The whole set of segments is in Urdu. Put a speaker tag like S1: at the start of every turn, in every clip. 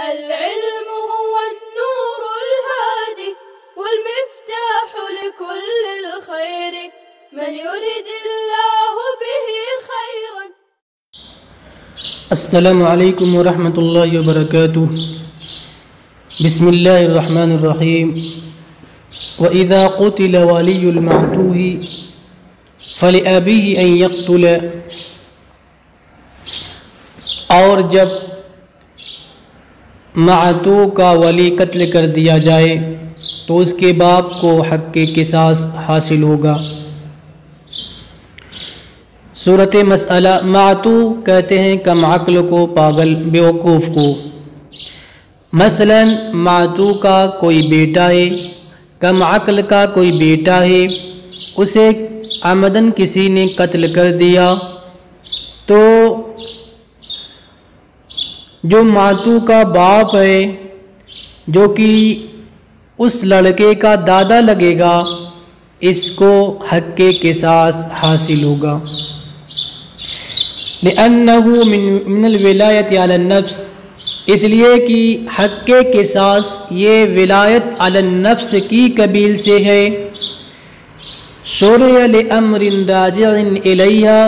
S1: العلم هو النور الهادي والمفتاح لكل الخير من يرد الله به خيرا.
S2: السلام علیکم ورحمۃ اللہ وبرکاتہ. بسم اللہ الرحمن الرحیم. وَإِذَا قُتِلَ وَلِيُّ الْمَعْتُوهِ فَلِأَبِيهِ أَن يَقْتُلَ. اور جب معتو کا ولی قتل کر دیا جائے تو اس کے باپ کو حق کے قصاص حاصل ہوگا. صورت مسئلہ. معتو کہتے ہیں کم عقل کو، پاگل، بیوقوف کو. مثلا معتو کا کوئی بیٹا ہے، کم عقل کا کوئی بیٹا ہے، اسے عمدن کسی نے قتل کر دیا تو جو معتو کا باپ ہے جو کہ اس لڑکے کا دادا لگے گا، اس کو حق کے قصاص حاصل ہوگا. لأنه من الولایت علی النفس، اس لیے کہ حق کے قصاص یہ ولایت علی النفس کی قبیل سے ہے. شرع لامر راجع الیہا،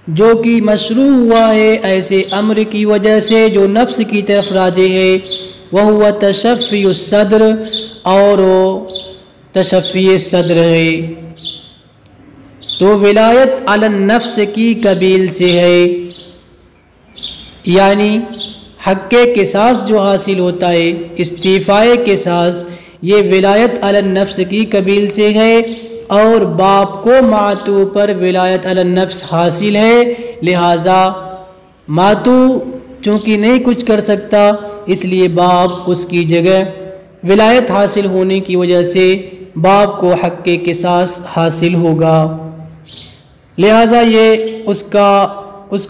S2: جو کہ مشروع ہوا ہے ایسے امر کی وجہ سے جو نفس کی طرف راجع ہے. وہو تشفی الصدر، اور وہ تشفی صدر ہے، تو ولایت علی النفس کی قبیل سے ہے. یعنی حق کے قصاص جو حاصل ہوتا ہے، استیفائے قصاص، یہ ولایت علی النفس کی قبیل سے ہے، اور باپ کو معتو پر ولایت علی النفس حاصل ہے. لہذا معتو چونکہ نہیں کچھ کر سکتا، اس لیے باپ اس کی جگہ ولایت حاصل ہونے کی وجہ سے باپ کو حق کے قصاص حاصل ہوگا. لہذا یہ اس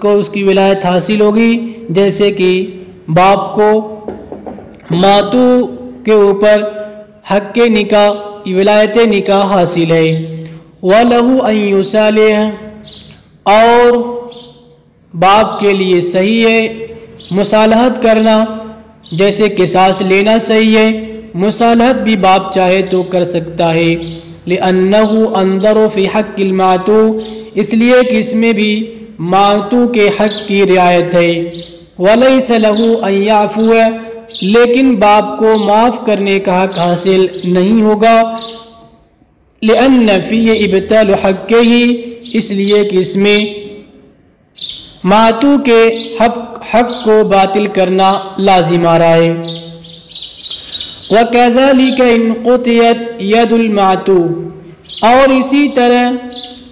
S2: کو اس کی ولایت حاصل ہوگی، جیسے کہ باپ کو معتو کے اوپر حق کے نکاح، ولایت نکاح حاصل ہے. وَلَهُ أَن يُصَالِحَ، اور باپ کے لیے صحیح ہے مصالحت کرنا، جیسے قصاص لینا صحیح ہے، مصالحت بھی باپ چاہے تو کر سکتا ہے. لِأَنَّهُ أَنظَرُ فِي حَقِّ الْمَعْتُو، اس لیے کہ اس میں بھی معتو کے حق کی رعایت ہے. وَلَيْسَ لَهُ أَن يَعْفُوَ، لیکن باپ کو معاف کرنے کا حق حاصل نہیں ہوگا. لِأَنَّ فِيهِ إِبْطَالُ حَقِّهِ، اس لیے کہ اس میں معتو کے حق کو باطل کرنا لازم آ رہا ہے. وَكَذَلِكَ إِنْ قُطِعَتْ يَدُ الْمَعْتُو، اور اسی طرح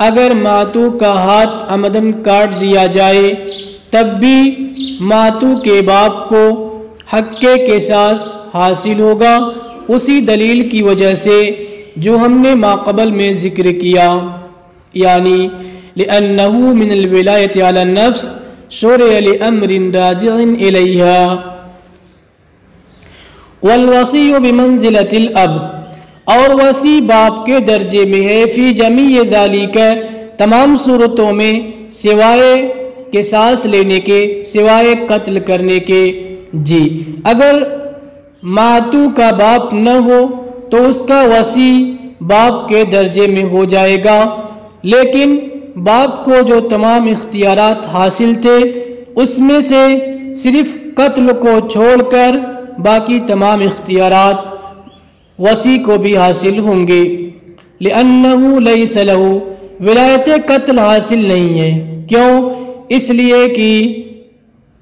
S2: اگر معتو کا ہاتھ عمدن کاٹ دیا جائے تب بھی معتو کے باپ کو حق کے قصاص حاصل ہوگا، اسی دلیل کی وجہ سے جو ہم نے ماقبل میں ذکر کیا. یعنی لأنه من الولایت علی النفس شرع لامر راجع الیہا. والوصی بمنزلۃ الاب، اور وصی باپ کے درجے میں ہے. فی جمیع ذالک، تمام صورتوں میں، سوائے قصاص لینے کے، سوائے قتل کرنے کے. جی اگر معتو کا باپ نہ ہو تو اس کا وصی باپ کے درجے میں ہو جائے گا، لیکن باپ کو جو تمام اختیارات حاصل تھے اس میں سے صرف قتل کو چھوڑ کر باقی تمام اختیارات وصی کو بھی حاصل ہوں گے. لأنه ليس له، ولایت قتل حاصل نہیں ہے. کیوں؟ اس لیے کہ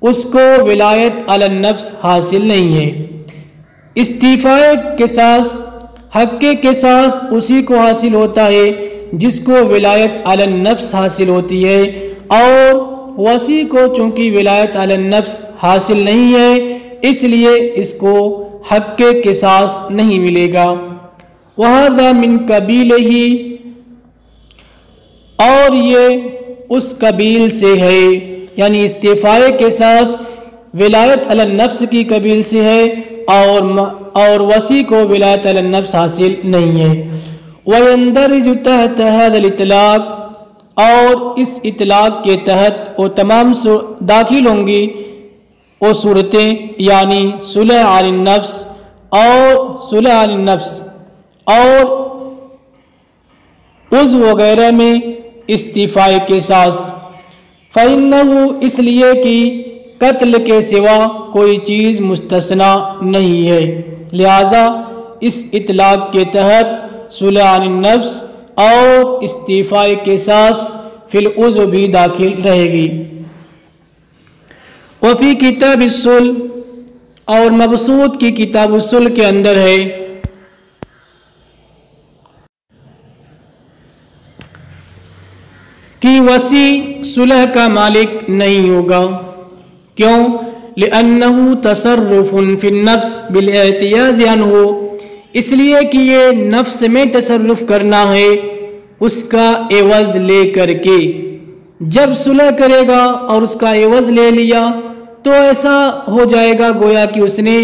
S2: اس کو ولایت علی النفس حاصل نہیں ہے. استیفائے قصاص، حق کے قصاص اسی کو حاصل ہوتا ہے جس کو ولایت علی النفس حاصل ہوتی ہے، اور وصی کو چونکہ ولایت علی النفس حاصل نہیں ہے اس لیے اس کو حق کے قصاص نہیں ملے گا. وَهَذَا مِنْ قَبِيلِهِ، اور یہ اس قبیل سے ہے، یعنی استیفائے قصاص ولایت علی النفس کی قبیل سے ہے، اور وصی کو ولایت علی النفس حاصل نہیں ہے. وَيَنْدَرِجُ تَحْتَ هَذَا الْإِطْلَاقِ، اور اس اطلاق کے تحت وہ تمام داخل ہوں گی وہ صورتیں یعنی صلح علی النفس اور عضو وغیرہ میں استیفائے قصاص، فإنہ اس لیے کہ قتل کے سوا کوئی چیز مستثنا نہیں ہے، لہذا اس اطلاق کے تحت صلح علی النفس اور استیفائے قصاص فی العضو بھی داخل رہے گی۔ وفی کتاب الصلح اور مبسوط کی کتاب الصلح کے اندر ہے کہ وصی صلح کا مالک نہیں ہوگا، کیوں؟ لأنہ تصرف فی النفس بالاحتیاز عنہ، اس لیے کہ یہ نفس میں تصرف کرنا ہے اس کا عوض لے کر کے۔ جب صلح کرے گا اور اس کا عوض لے لیا تو ایسا ہو جائے گا گویا کہ اس نے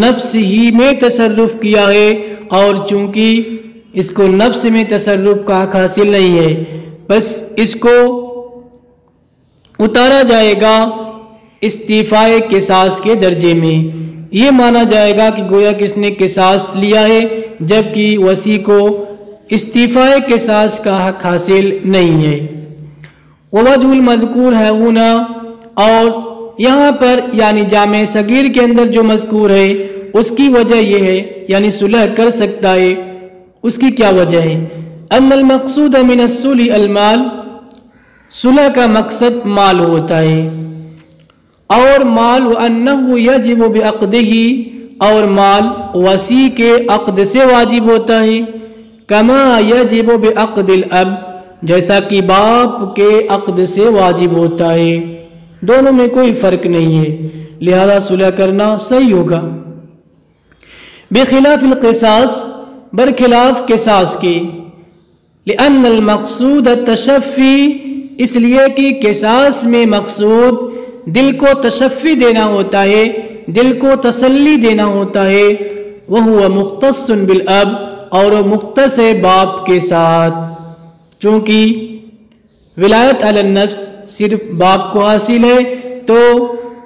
S2: نفس ہی میں تصرف کیا ہے، اور چونکہ اس کو نفس میں تصرف کا حق حاصل نہیں ہے، بس اس کو اتارا جائے گا استیفائے قصاص کے درجے میں۔ یہ مانا جائے گا کہ گویا کہ اس نے قصاص لیا ہے، جبکہ وصی کو استیفائے قصاص کا حق حاصل نہیں ہے۔ ووجہ المذکور ہے ہونا، اور یہاں پر یعنی جامع صغیر کے اندر جو مذکور ہے اس کی وجہ یہ ہے، یعنی صلح کر سکتا ہے، اس کی کیا وجہ ہے؟ ان المقصود من الصلح المال، صلح کا مقصد مال ہوتا ہے، اور مال وانہ یجب بعقدہ، اور مال وصی کے عقد سے واجب ہوتا ہے، کما یجب بعقد الاب، جیسا کہ باپ کے عقد سے واجب ہوتا ہے، دونوں میں کوئی فرق نہیں ہے، لہذا صلح کرنا صحیح ہوگا۔ بخلاف القصاص، برخلاف قصاص کے، لأن المقصود التشفی، اس لیے کہ قصاص میں مقصود دل کو تشفی دینا ہوتا ہے، دل کو تسلی دینا ہوتا ہے، وہو مختص بالاب، اور مختص ہے باپ کے ساتھ، چونکہ ولایت علی النفس صرف باپ کو حاصل ہے تو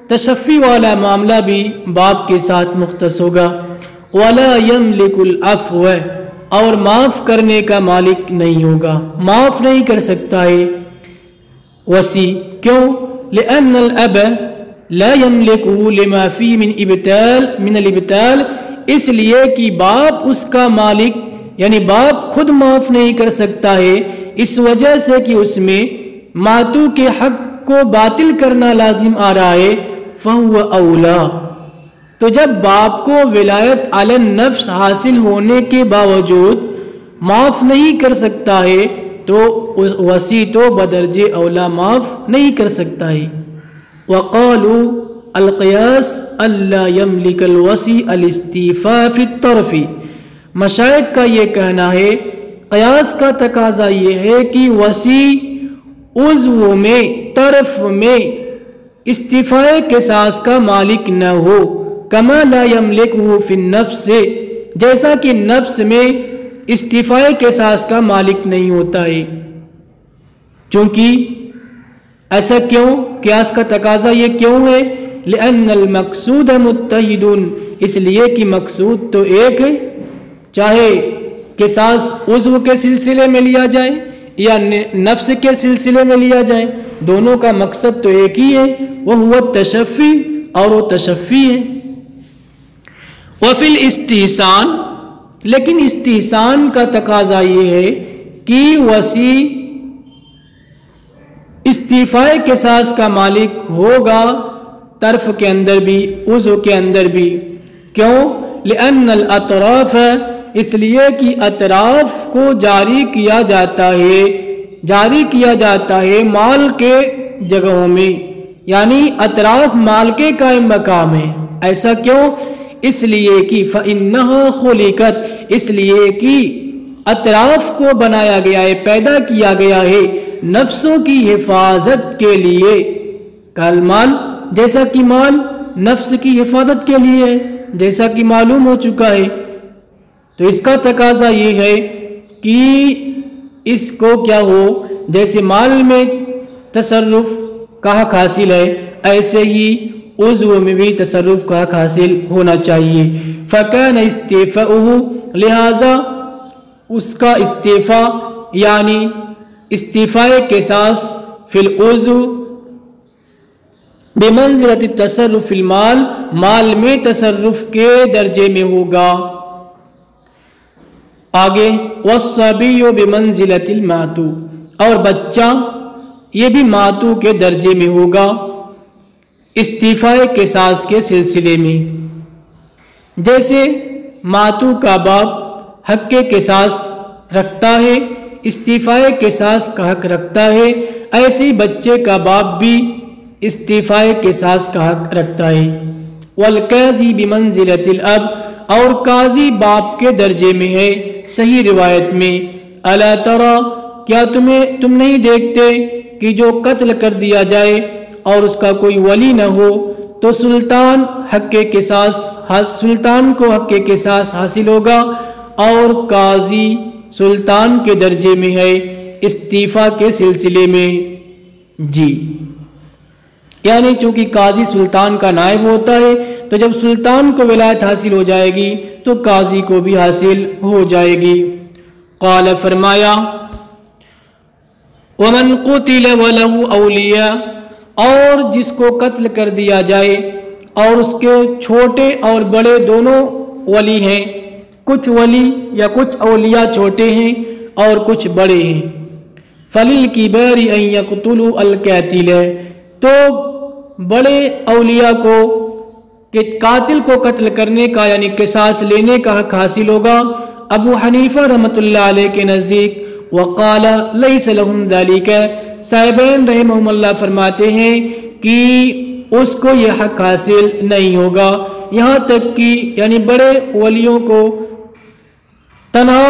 S2: تشفی والا معاملہ بھی باپ کے ساتھ مختص ہوگا۔ ولا یملک العفو، اور معاف کرنے کا مالک نہیں ہوگا، معاف نہیں کر سکتا ہے وصی، کیوں؟ لأن الاب لا یملکہ لما فی من الابطال، اس لیے کہ باپ اس کا مالک، یعنی باپ خود معاف نہیں کر سکتا ہے، اس وجہ سے کہ اس میں ماتو کے حق کو باطل کرنا لازم آ رہا ہے، فہو اولا، تو جب باپ کو ولایت علی النفس حاصل ہونے کے باوجود معاف نہیں کر سکتا ہے تو وصی تو بدرجہ اولا معاف نہیں کر سکتا ہے۔ وقالوا القیاس الا یملک الوصی الاستیفاء فی الطرف، مشائخ کا یہ کہنا ہے قیاس کا تقاضا یہ ہے کہ وصی عضو میں، طرف میں استیفائے قصاص کا مالک نہ ہو، کما لا یملکہ فی النفس، جیسا کہ نفس میں استیفائے قصاص کا مالک نہیں ہوتا ہے۔ چونکہ ایسا کیوں؟ قیاس کا تقاضا یہ کیوں ہے؟ لأن المقصود متحد، اس لیے کہ مقصود تو ایک ہے، چاہے قصاص عضو کے سلسلے میں لیا جائے یا نفس کے سلسلے میں لیا جائے، دونوں کا مقصد تو ایک ہی ہے، وہ ہوا تشفی، اور وہ تشفی ہے۔ وفی الاستحسان، لیکن استحسان کا تقاضا یہ ہے کہ وصی استیفائے قصاص کا مالک ہوگا، طرف کے اندر بھی عضو کے اندر بھی، کیوں؟ لأن الاطراف، اس لیے کہ اطراف کو جاری کیا جاتا ہے مال کے جگہوں میں، یعنی اطراف مال کے قائم مقام ہیں۔ ایسا کیوں؟ اس لیے کہ فإنها خلقت، اس لیے کہ اطراف کو بنایا گیا ہے، پیدا کیا گیا ہے نفسوں کی حفاظت کے لیے، کل مال، جیسا کہ مال نفس کی حفاظت کے لیے ہے، جیسا کہ معلوم ہو چکا ہے، تو اس کا تقاضا یہ ہے کہ اس کو کیا ہو، جیسے مال میں تصرف کا حق حاصل ہے، ایسے ہی عضو میں بھی تصرف کا حق حاصل ہونا چاہیے۔ فَكَانَ اسْتِعْفَاؤُهُ، لہذا اس کا استعفا یعنی استعفاء قصاص فی العضو بمنزلۃ التصرف فی المال، مال میں تصرف کے درجے میں ہوگا۔ آگے وَالصَّبِيُّ بِمَنزِلَةِ الْمَعْتُو، اور بچہ یہ بھی معتو کے درجے میں ہوگا استعفاء قصاص کے سلسلے میں۔ جیسے معتو کا باپ حق قصاص رکھتا ہے، استعفاء قصاص کا حق رکھتا ہے، ایسے ہی بچے کا باپ بھی استعفاء قصاص کا حق رکھتا ہے۔ والقاضی بمنزلۃ الاب، اور قاضی باپ کے درجے میں ہے صحیح روایت میں۔ الا ترى، کیا تم نہیں دیکھتے کہ جو قتل کر دیا جائے اور اس کا کوئی ولی نہ ہو تو سلطان کو حق قصاص حاصل ہوگا، اور قاضی سلطان کے درجے میں ہے استعفاء کے سلسلے میں۔ جی یعنی چونکہ قاضی سلطان کا نائب ہوتا ہے تو جب سلطان کو ولایت حاصل ہو جائے گی تو قاضی کو بھی حاصل ہو جائے گی۔ قال فرمایا ومن قتل وله اولیاء، اور جس کو قتل کر دیا جائے اور اس کے چھوٹے اور بڑے دونوں ولی ہیں، کچھ ولی یا کچھ اولیاء چھوٹے ہیں اور کچھ بڑے ہیں، فَلِلْكِبَارِ أَن يَقْتُلُوا الْقَاتِلَ، تو بڑے اولیاء کو کہ قاتل کو قتل کرنے کا یعنی قصاص لینے کا حق حاصل ہوگا۔ ابو حنیفہ رحمۃ اللہ علیہ کے نزدیک وقال لیس لہم ذالک، صاحبین رحمہم اللہ فرماتے ہیں کہ اس کو یہ حق حاصل نہیں ہوگا، یہاں تک کہ یعنی بڑے ولیوں کو تنہا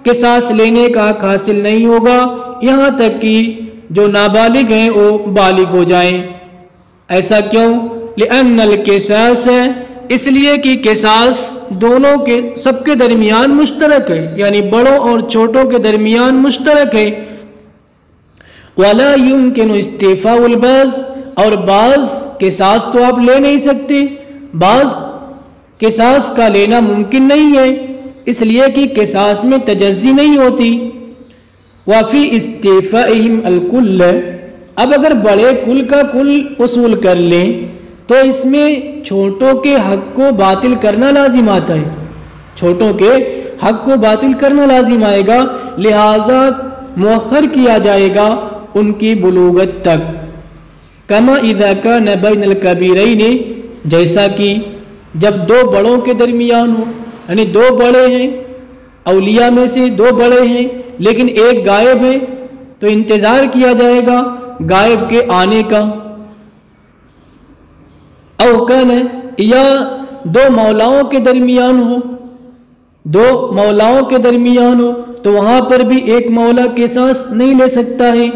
S2: قصاص لینے کا حق حاصل نہیں ہوگا، یہاں تک کہ جو نابالغ ہیں وہ بالغ ہو جائیں۔ ایسا کیوں؟ لأن القصاص، اس لیے کہ قصاص دونوں کے سب کے درمیان مشترک ہے، یعنی بڑوں اور چھوٹوں کے درمیان مشترک ہے۔ ولا يمكن استعفاء البعض، اور بعض قصاص تو آپ لے نہیں سکتے، بعض قصاص کا لینا ممکن نہیں ہے، اس لیے کہ قصاص میں تجزی نہیں ہوتی۔ وفي استعفائهم الكل، اب اگر بڑے کل کا کل وصول کر لیں تو اس میں چھوٹوں کے حق کو باطل کرنا لازم آتا ہے، چھوٹوں کے حق کو باطل کرنا لازم آئے گا، لہذا مؤخر کیا جائے گا ان کی بلوغت تک۔ کما اذا کان بین الکبیرین، جیسا کہ جب دو بڑوں کے درمیان ہو، یعنی دو بڑے ہیں اولیاء میں سے دو بڑے ہیں لیکن ایک غائب ہے تو انتظار کیا جائے گا غائب کے آنے کا۔ او کان، یا دو مولاؤں کے درمیان ہو، دو مولاؤں کے درمیان ہو تو وہاں پر بھی ایک مولا قصاص نہیں لے سکتا ہے۔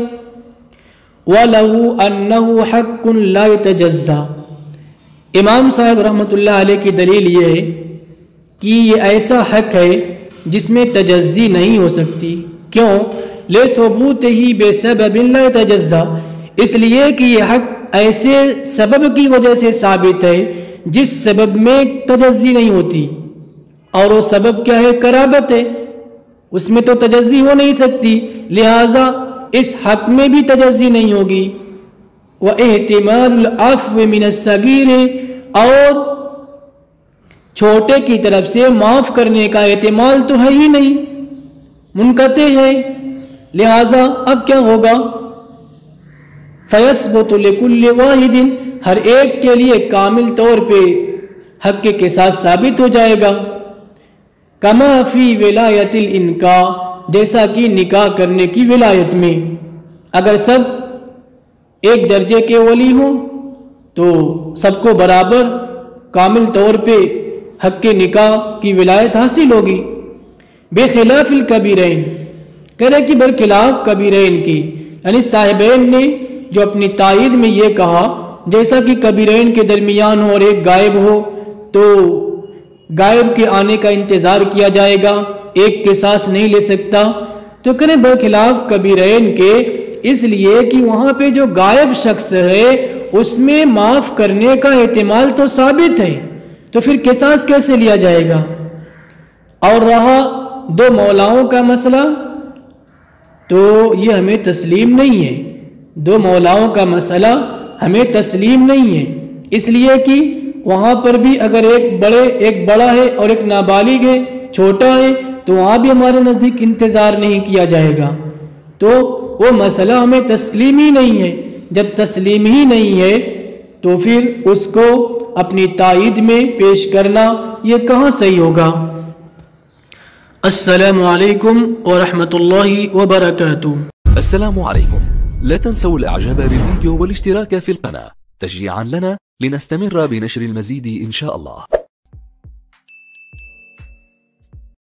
S2: وَلَهُ أَنَّهُ حَقٌّ لَا يَتَجَزَّى، امام صاحب رحمۃ اللہ علیہ کی دلیل یہ ہے کہ یہ ایسا حق ہے جس میں تجزی نہیں ہو سکتی۔ کیوں؟ لِثُبُوتِهِ بِسَبَبٍ لَا يَتَجَزَّى، اس لیے کہ یہ حق ایسے سبب کی وجہ سے ثابت ہے جس سبب میں تجزی نہیں ہوتی، اور وہ سبب کیا ہے؟ قرابت ہے، اس میں تو تجزی ہو نہیں سکتی، لہذا اس حق میں بھی تجزی نہیں ہوگی۔ وَإِحْتِمَالُ الْعَفْوِ مِنَ الصَّغِيرِ، اور چھوٹے کی طرف سے معاف کرنے کا احتمال تو ہے ہی نہیں، منقطع ہے، لہذا اب کیا ہوگا؟ فَيَثْبُتُ لِكُلِّ وَاحِدٍ، ہر ایک کے لیے کامل طور پہ حق کے ساتھ ثابت ہو جائے گا۔ کما فی ولایت الانکاح، جیسا کہ نکاح کرنے کی ولایت میں اگر سب ایک درجے کے ولی ہوں تو سب کو برابر کامل طور پہ حق کے نکاح کی ولایت حاصل ہوگی۔ بخلاف الکبیرین، کہہ رہے کہ برخلاف کبیرین کی، یعنی صاحبین نے جو اپنی تائید میں یہ کہا جیسا کہ کبیرین کے درمیان ہو اور ایک غائب ہو تو غائب کے آنے کا انتظار کیا جائے گا، ایک قصاص نہیں لے سکتا، تو کریں برخلاف کبیرین کے، اس لیے کہ وہاں پہ جو غائب شخص ہے اس میں معاف کرنے کا احتمال تو ثابت ہے، تو پھر قصاص کیسے لیا جائے گا؟ اور رہا دو مولاؤں کا مسئلہ، تو یہ ہمیں تسلیم نہیں ہے، دو مولاؤں کا مسئلہ ہمیں تسلیم نہیں ہے، اس لیے کہ وہاں پر بھی اگر ایک بڑا ہے اور ایک نابالغ ہے، چھوٹا ہے، تو وہاں بھی ہمارے نزدیک انتظار نہیں کیا جائے گا، تو وہ مسئلہ ہمیں تسلیم ہی نہیں ہے۔ جب تسلیم ہی نہیں ہے تو پھر اس کو اپنی تائید میں پیش کرنا یہ کہاں صحیح ہوگا؟ السلام علیکم ورحمۃ اللہ وبرکاتہ۔
S3: السلام عليكم. لا تنسوا الاعجاب بالفيديو والاشتراك في القناة تشجيعا لنا لنستمر بنشر المزيد إن شاء الله.